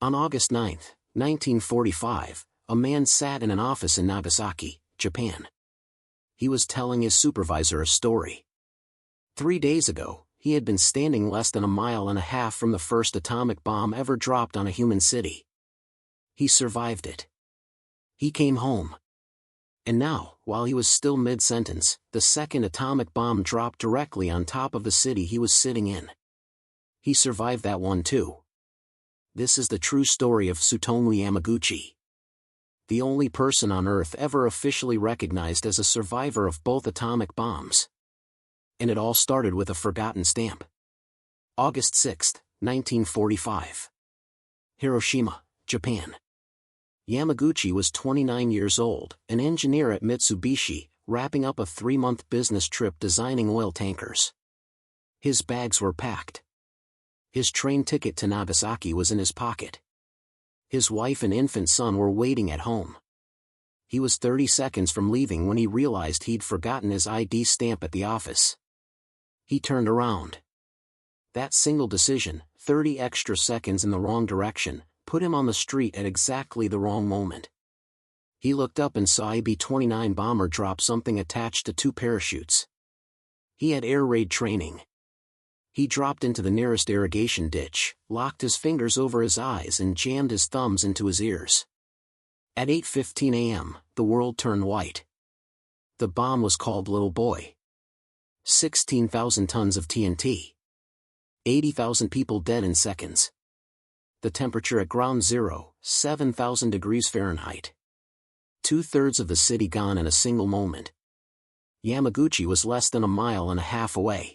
On August 9, 1945, a man sat in an office in Nagasaki, Japan. He was telling his supervisor a story. 3 days ago, he had been standing less than a mile and a half from the first atomic bomb ever dropped on a human city. He survived it. He came home. And now, while he was still mid-sentence, the second atomic bomb dropped directly on top of the city he was sitting in. He survived that one too. This is the true story of Tsutomu Yamaguchi, the only person on Earth ever officially recognized as a survivor of both atomic bombs. And it all started with a forgotten stamp. August 6, 1945. Hiroshima, Japan. Yamaguchi was 29 years old, an engineer at Mitsubishi, wrapping up a 3-month business trip designing oil tankers. His bags were packed. His train ticket to Nagasaki was in his pocket. His wife and infant son were waiting at home. He was 30 seconds from leaving when he realized he'd forgotten his ID stamp at the office. He turned around. That single decision, 30 extra seconds in the wrong direction, put him on the street at exactly the wrong moment. He looked up and saw a B-29 bomber drop something attached to 2 parachutes. He had air raid training. He dropped into the nearest irrigation ditch, locked his fingers over his eyes and jammed his thumbs into his ears. At 8:15 a.m., the world turned white. The bomb was called Little Boy. 16,000 tons of TNT. 80,000 people dead in seconds. The temperature at ground zero, 7,000 degrees Fahrenheit. 2/3 of the city gone in a single moment. Yamaguchi was less than a mile and a half away.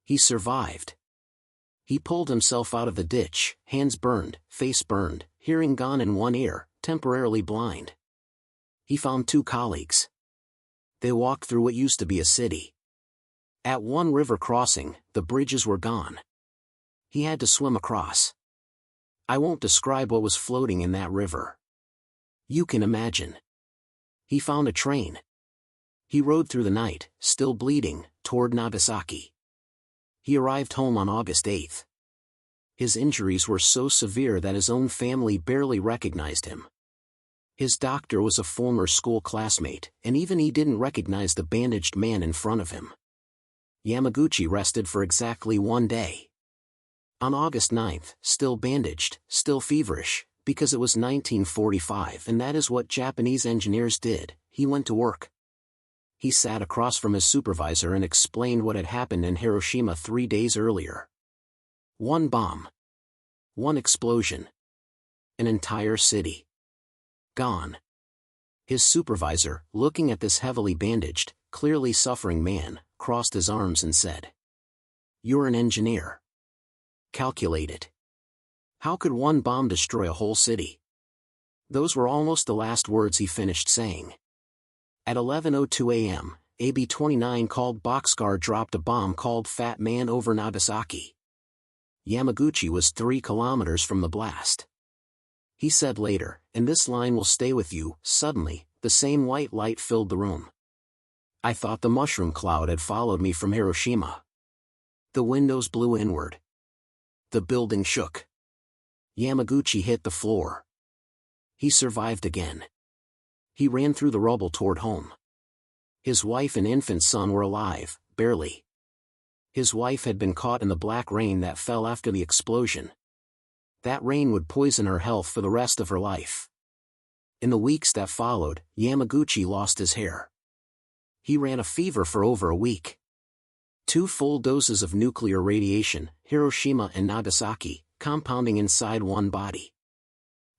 He survived. He pulled himself out of the ditch, hands burned, face burned, hearing gone in one ear, temporarily blind. He found 2 colleagues. They walked through what used to be a city. At one river crossing, the bridges were gone. He had to swim across. I won't describe what was floating in that river. You can imagine. He found a train. He rode through the night, still bleeding, toward Nagasaki. He arrived home on August 8. His injuries were so severe that his own family barely recognized him. His doctor was a former school classmate, and even he didn't recognize the bandaged man in front of him. Yamaguchi rested for exactly 1 day. On August 9, still bandaged, still feverish, because it was 1945 and that is what Japanese engineers did, he went to work. He sat across from his supervisor and explained what had happened in Hiroshima 3 days earlier. 1 bomb. 1 explosion. An entire city gone. His supervisor, looking at this heavily bandaged, clearly suffering man, crossed his arms and said, "You're an engineer. Calculate it. How could 1 bomb destroy a whole city?" Those were almost the last words he finished saying. At 11:02 a.m., a B-29 called Boxcar dropped a bomb called Fat Man over Nagasaki. Yamaguchi was 3 kilometers from the blast. He said later, and this line will stay with you, suddenly, the same white light filled the room. I thought the mushroom cloud had followed me from Hiroshima. The windows blew inward. The building shook. Yamaguchi hit the floor. He survived again. He ran through the rubble toward home. His wife and infant son were alive, barely. His wife had been caught in the black rain that fell after the explosion. That rain would poison her health for the rest of her life. In the weeks that followed, Yamaguchi lost his hair. He ran a fever for over a week. 2 full doses of nuclear radiation, Hiroshima and Nagasaki, compounding inside one body.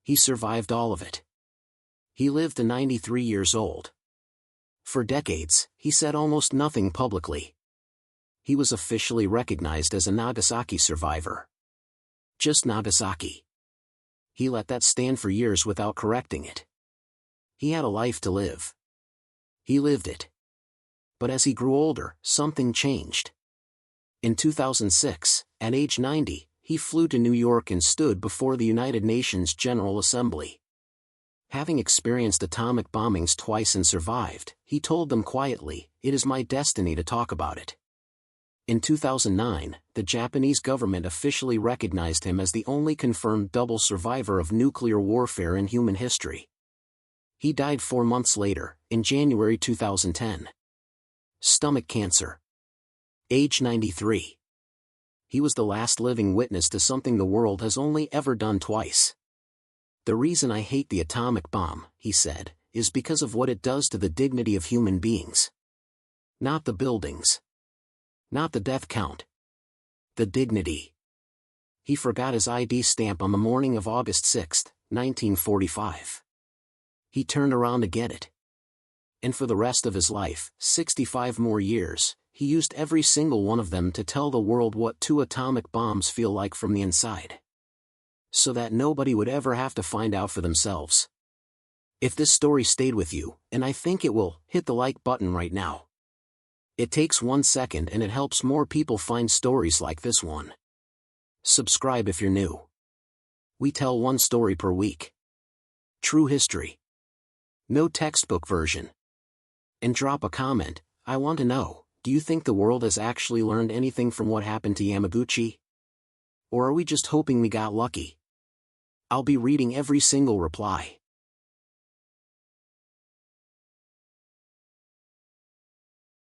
He survived all of it. He lived to 93 years old. For decades, he said almost nothing publicly. He was officially recognized as a Nagasaki survivor. Just Nagasaki. He let that stand for years without correcting it. He had a life to live. He lived it. But as he grew older, something changed. In 2006, at age 90, he flew to New York and stood before the United Nations General Assembly. Having experienced atomic bombings twice and survived, he told them quietly, "It is my destiny to talk about it." In 2009, the Japanese government officially recognized him as the only confirmed double survivor of nuclear warfare in human history. He died 4 months later, in January 2010. Stomach cancer. Age 93. He was the last living witness to something the world has only ever done twice. "The reason I hate the atomic bomb," he said, "is because of what it does to the dignity of human beings. Not the buildings. Not the death count. The dignity." He forgot his ID stamp on the morning of August 6, 1945. He turned around to get it. And for the rest of his life, 65 more years, he used every single one of them to tell the world what 2 atomic bombs feel like from the inside. So that nobody would ever have to find out for themselves. If this story stayed with you, and I think it will, hit the like button right now. It takes 1 second and it helps more people find stories like this one. Subscribe if you're new. We tell 1 story per week. True history. No textbook version. And drop a comment. I want to know, do you think the world has actually learned anything from what happened to Yamaguchi? Or are we just hoping we got lucky? I'll be reading every single reply.